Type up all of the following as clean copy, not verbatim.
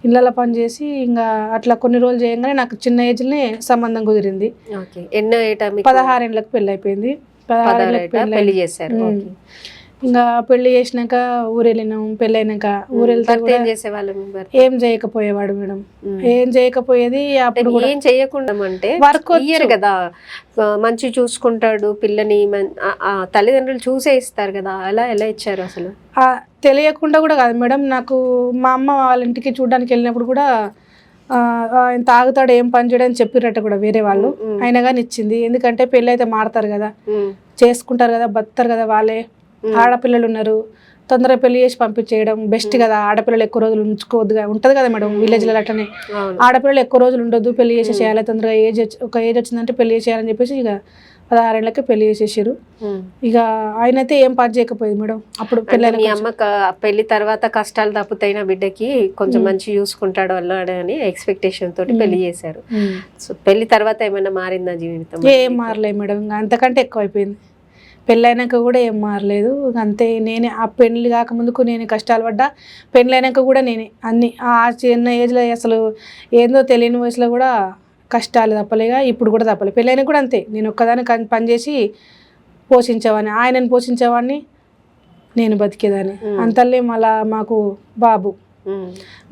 ఇళ్ళలో పని చేసి ఇంకా అట్లా కొన్ని రోజులు చేయగానే నాకు చిన్న ఏజ్లోనే సంబంధం కుదిరింది. 16 ఏళ్ళకి పెళ్ళి అయిపోయింది. 16 ఏళ్ళకి పెళ్లి చేశారు. ఇంకా పెళ్లి చేసినాక ఊరు వెళ్ళినాం. పెళ్ళి అయినాక ఊరు వెళ్తే ఏం చేయకపోయేవాడు మేడం. ఏం చేయకపోయేది. అప్పుడు ఏం చేయకుండా అంటే వర్క్ ఇయ్యరు కదా, మంచి చూసుకుంటాడు పిల్లని, తల్లిదండ్రులు చూసే ఇస్తారు కదా, అలా ఎలా ఇచ్చారు అసలు? తెలియకుండా కూడా కాదు మేడం. నాకు మా అమ్మ వాళ్ళ ఇంటికి చూడడానికి వెళ్ళినప్పుడు కూడా ఆయన తాగుతాడు, ఏం పని చేయడని చెప్పిరట కూడా వేరే వాళ్ళు. అయినా కానీ ఇచ్చింది. ఎందుకంటే పెళ్ళి అయితే మారుతారు కదా, చేసుకుంటారు కదా, బతారు కదా వాళ్ళే. ఆడపిల్లలు ఉన్నారు, తొందరగా పెళ్లి చేసి పంపించేయడం బెస్ట్ కదా. ఆడపిల్లలు ఎక్కువ రోజులు ఉంచుకోవద్దుగా, ఉంటుంది కదా మేడం విలేజ్లో అట్లనే. ఆడపిల్లలు ఎక్కువ రోజులు ఉండొద్దు, పెళ్లి చేసి చేయాలి తొందరగా. ఒక ఏజ్ వచ్చిందంటే పెళ్లి చేయాలని చెప్పేసి ఇక 16 ఏళ్ళకి పెళ్లి చేసేసారు. ఇక ఆయన అయితే ఏం పని చేయకపోయేది మేడం. అప్పుడు మీ అమ్మ పెళ్లి తర్వాత కష్టాలు తప్పుతాయిన బిడ్డకి కొంచెం మంచి చూసుకుంటాడు అల్లాడు అని ఎక్స్పెక్టేషన్ తోటి పెళ్లి చేశారు. సో పెళ్లి తర్వాత ఏమైనా మారిందా జీవితం? ఏం మారలేదు మేడం, ఇంకా అంతకంటే ఎక్కువ అయిపోయింది. పెళ్ళైనాక కూడా ఏం మారలేదు. అంతే, నేనే ఆ పెళ్ళి కాకముందుకు నేను కష్టాలు పడ్డా, పెళ్ళైనాక కూడా నేనే అన్ని. ఆ చిన్న ఏజ్లో అసలు ఏందో తెలియని వయసులో కూడా కష్టాలు తప్పలేగా, ఇప్పుడు కూడా తప్పలేదు. పెళ్ళైనా కూడా అంతే, నేను ఒక్కదాన్ని పనిచేసి పోషించేవాడిని, ఆయనను పోషించేవాడిని, నేను బతికేదాన్ని. అంతల్లే మళ్ళా మాకు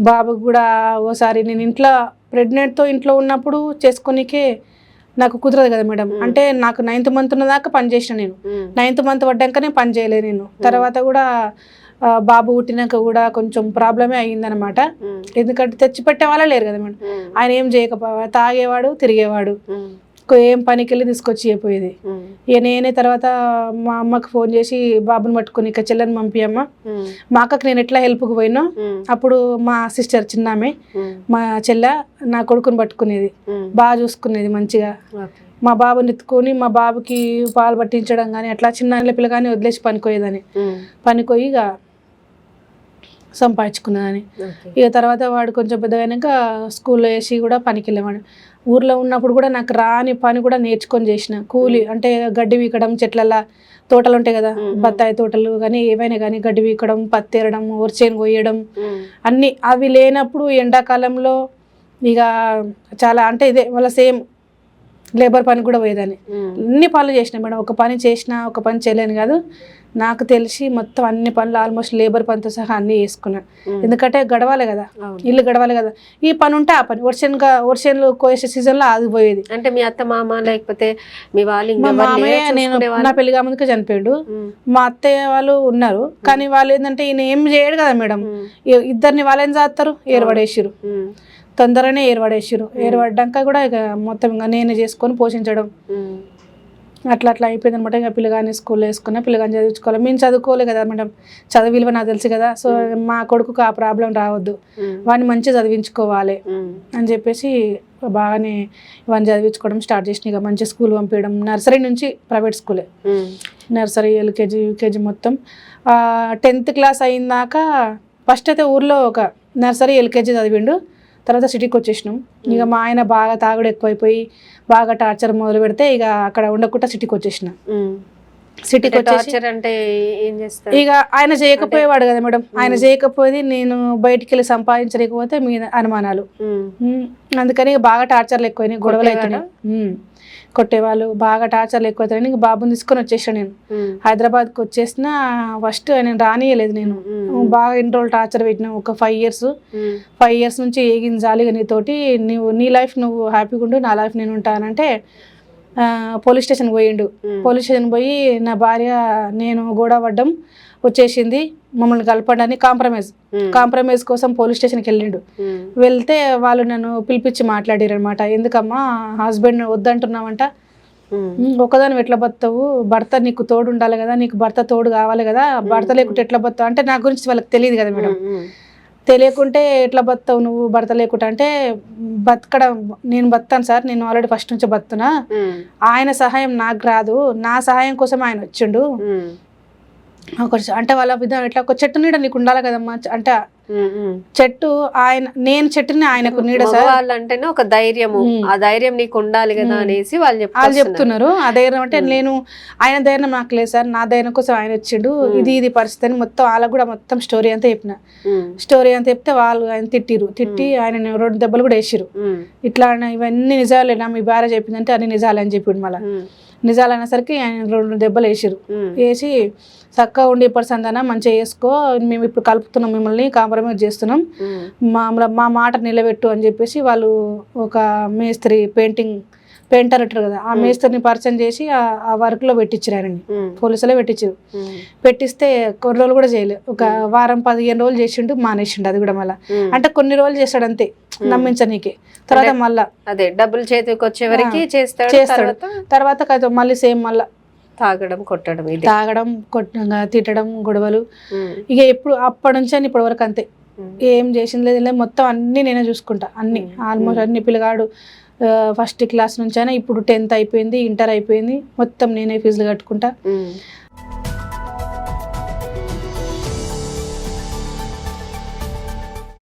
బాబుకు కూడా ఓసారి నేను ఇంట్లో ప్రెగ్నెంట్తో ఇంట్లో ఉన్నప్పుడు చేసుకోనికే నాకు కుదరదు కదా మేడం. అంటే నాకు 9th మంత్ ఉన్నదాకా పని చేసిన నేను. 9th మంత్ పడ్డాకనే పని చేయలేదు నేను. తర్వాత కూడా బాబు పుట్టినాక కూడా కొంచెం ప్రాబ్లమే అయ్యిందనమాట. ఎందుకంటే తెచ్చిపెట్టే వాళ్ళే లేరు కదా మేడం. ఆయన ఏం చేయకపోయేవాడు, తాగేవాడు, తిరిగేవాడు, ఏం పనికి వెళ్ళి తీసుకొచ్చి అయిపోయేది. ఇక నేనే తర్వాత మా అమ్మకి ఫోన్ చేసి బాబుని పట్టుకుని ఇక చెల్లెని పంపియమ్మ, మా అక్కకి నేను ఎట్లా హెల్ప్కి పోయినా అప్పుడు మా సిస్టర్ చిన్నామే మా చెల్లె నా కొడుకుని పట్టుకునేది, బాగా చూసుకునేది మంచిగా. మా బాబుని ఎత్తుకొని మా బాబుకి పాలు పట్టించడం కానీ అట్లా చిన్న పిల్ల కానీ వదిలేసి పనికోయేదని. పనికోయి ఇక సంపాదించుకున్నదని. ఇక తర్వాత వాడు కొంచెం పెద్దగైనాక స్కూల్లో వేసి కూడా పనికి వెళ్ళేవాడు. ఊర్లో ఉన్నప్పుడు కూడా నాకు రాని పని కూడా నేర్చుకొని చేసిన. కూలి అంటే గడ్డి వీకడం, చెట్లల్లో తోటలు ఉంటాయి కదా, బత్తాయి తోటలు కానీ ఏవైనా కానీ గడ్డి వీకడం, పత్తేరడం, వరిచేను కొయ్యడం అన్నీ. అవి లేనప్పుడు ఎండాకాలంలో ఇక చాలా అంటే ఇదే వాళ్ళ సేమ్ లేబర్ పని కూడా పోయేదాన్ని. అన్ని పనులు చేసిన మేడం. ఒక పని చేసిన ఒక పని చేయలేను కాదు, నాకు తెలిసి మొత్తం అన్ని పనులు ఆల్మోస్ట్ లేబర్ పనితో సహా అన్నీ చేసుకున్నాను. ఎందుకంటే గడవాలి కదా, ఇల్లు గడవాలి కదా. ఈ పని ఉంటే ఆ పని, వర్షన్లు కోసే సీజన్లో ఆగిపోయేది. అంటే మీ అత్త మామ లేకపోతే మీ వాళ్ళు? మా మామయ్య నేను నా పెళ్లి కాముందుకే చనిపోయాడు. మా అత్తయ్య వాళ్ళు ఉన్నారు, కానీ వాళ్ళు ఏంటంటే ఈయన ఏం చేయడు కదా మేడం. ఇద్దరిని వాళ్ళేం చేస్తారు, ఏర్పడేసిరు, తొందరనే ఏర్పడేసిరు. ఏర్పడ్డాక కూడా ఇక మొత్తం ఇంకా నేనే చేసుకొని పోషించడం అట్లా అయిపోయింది అనమాట. ఇక పిల్లగాని స్కూల్లో వేసుకున్నా, పిల్లగాని చదివించుకోవాలి. మేము చదువుకోలే కదా మేడం, చదువు విలువ నాకు తెలుసు కదా. సో మా కొడుకుకు ఆ ప్రాబ్లం రావద్దు, వాడిని మంచిగా చదివించుకోవాలి అని చెప్పేసి బాగానే వాడిని చదివించుకోవడం స్టార్ట్ చేసిన. ఇక మంచి స్కూల్ పంపించడం, నర్సరీ నుంచి ప్రైవేట్ స్కూలే, నర్సరీ ఎల్కేజీ యూకేజీ మొత్తం. 10th క్లాస్ అయిందాక ఫస్ట్ అయితే ఊర్లో ఒక నర్సరీ ఎల్కేజీ చదివిండు. తర్వాత సిటీకి వచ్చేసినాం. ఇక మా ఆయన బాగా తాగుడు ఎక్కువైపోయి బాగా టార్చర్ మొదలు పెడితే ఇక అక్కడ ఉండకుండా సిటీకి వచ్చేసిన. సిటీకి వచ్చేసి ఇక ఆయన చేయకపోయేవాడు కదా మేడం. ఆయన చేయకపోయేది నేను బయటికి వెళ్ళి సంపాదించలేకపోతే మీ అనుమానాలు. అందుకని బాగా టార్చర్లు ఎక్కువైనాయి, గొడవలు అవుతున్నాయి, కొట్టేవాళ్ళు, బాగా టార్చర్లు ఎక్కువైతున్నాయి. ఇంక బాబుని తీసుకొని వచ్చేసాను నేను. హైదరాబాద్కి వచ్చేసిన ఫస్ట్ నేను రానియలేదు. నేను బాగా ఇన్ని రోజులు టార్చర్ పెట్టినా, ఒక 5 ఇయర్స్ నుంచి ఏగింది జాలిగా నీతోటి, నీ లైఫ్ నువ్వు హ్యాపీగా ఉండు, నా లైఫ్ నేను ఉంటానంటే పోలీస్ స్టేషన్ పోయిండు. పోలీస్ స్టేషన్ పోయి నా భార్య నేను గొడవ పడ్డం వచ్చేసింది, మమ్మల్ని కలపండి అని కాంప్రమైజ్ కోసం పోలీస్ స్టేషన్కి వెళ్ళిండు. వెళ్తే వాళ్ళు నన్ను పిలిపించి మాట్లాడారు అనమాట. ఎందుకమ్మా హస్బెండ్ వద్దంటున్నావంట, ఒకదాని ఎట్లా బతావు, భర్త నీకు తోడు ఉండాలి కదా, నీకు భర్త తోడు కావాలి కదా, భర్త లేకుంటే ఎట్లా బతావు అంటే నా గురించి వాళ్ళకి తెలియదు కదా మేడం. తెలియకుంటే ఎట్లా బతావు నువ్వు భర్త లేకుంటే అంటే, బతకడం నేను బతాను సార్, నేను ఆల్రెడీ ఫస్ట్ నుంచి బతున్నా, ఆయన సహాయం నాకు రాదు, నా సహాయం కోసం ఆయన వచ్చిండు. అంటే వాళ్ళ విధానం ఎట్లా, ఒక చెట్టు నీడ నీకు ఉండాలి కదమ్మా అంటే చెట్టు ఆయన, నేను చెట్టుని ఆయనకు నీడ సార్. వాళ్ళు అంటేనే ఒక ధైర్యము, ఆ ధైర్యం నీకు ఉండాలి కదా అనేసి వాళ్ళు చెప్తున్నారు. ఆ ధైర్యం అంటే నేను, ఆయన ధైర్యం నాకు లేదు సార్, నా ధైర్యం కోసం ఆయన వచ్చిండు, ఇది పరిస్థితి అని మొత్తం వాళ్ళకు కూడా మొత్తం స్టోరీ అంతా చెప్పిన. స్టోరీ అంతా చెప్తే వాళ్ళు ఆయన తిట్టి ఆయన 2 దెబ్బలు కూడా వేసిరు. ఇట్లా ఇవన్నీ నిజాలేనా మీ భార్య చెప్పిందంటే అన్ని నిజాలే అని చెప్పిండు. మళ్ళీ నిజాలు అనేసరికి ఆయన 2 దెబ్బలు వేసి చక్కగా ఉండి సందన మంచిగా చేసుకో, మేము ఇప్పుడు కలుపుతున్నాం, మిమ్మల్ని కాంప్రమైజ్ చేస్తున్నాం, మా మాట నిలబెట్టు అని చెప్పేసి వాళ్ళు ఒక మేస్త్రి పెయింటర్ అంటారు కదా, ఆ మేస్త్రిని పరిచయం చేసి ఆ వర్క్ లో పెట్టించారు ఆయనని. పోలీసులే పెట్టించారు. పెట్టిస్తే కొన్ని రోజులు కూడా చేయలేదు, ఒక వారం 15 రోజులు చేసిండు, మానేసిండు. అది కూడా మళ్ళీ అంటే కొన్ని రోజులు చేస్తాడు అంతే నమ్మించనీకే. తర్వాత మళ్ళా అదే డబ్బులు చేతికి వచ్చే వరకు చేస్తాడు. తర్వాత మళ్ళీ సేమ్ మళ్ళా తాగడం కొట్టడం తిట్టడం గొడవలు. ఇక ఎప్పుడు అప్పటి నుంచి అని ఇప్పటి వరకు అంతే. ఏం చేసింది లేదు, మొత్తం అన్ని నేనే చూసుకుంటా, అన్ని ఆల్మోస్ట్ అన్ని. పిల్లగాడు ఫస్ట్ క్లాస్ నుంచి అయినా ఇప్పుడు 10th అయిపోయింది, ఇంటర్ అయిపోయింది, మొత్తం నేనే ఫీజులు కట్టుకుంటా.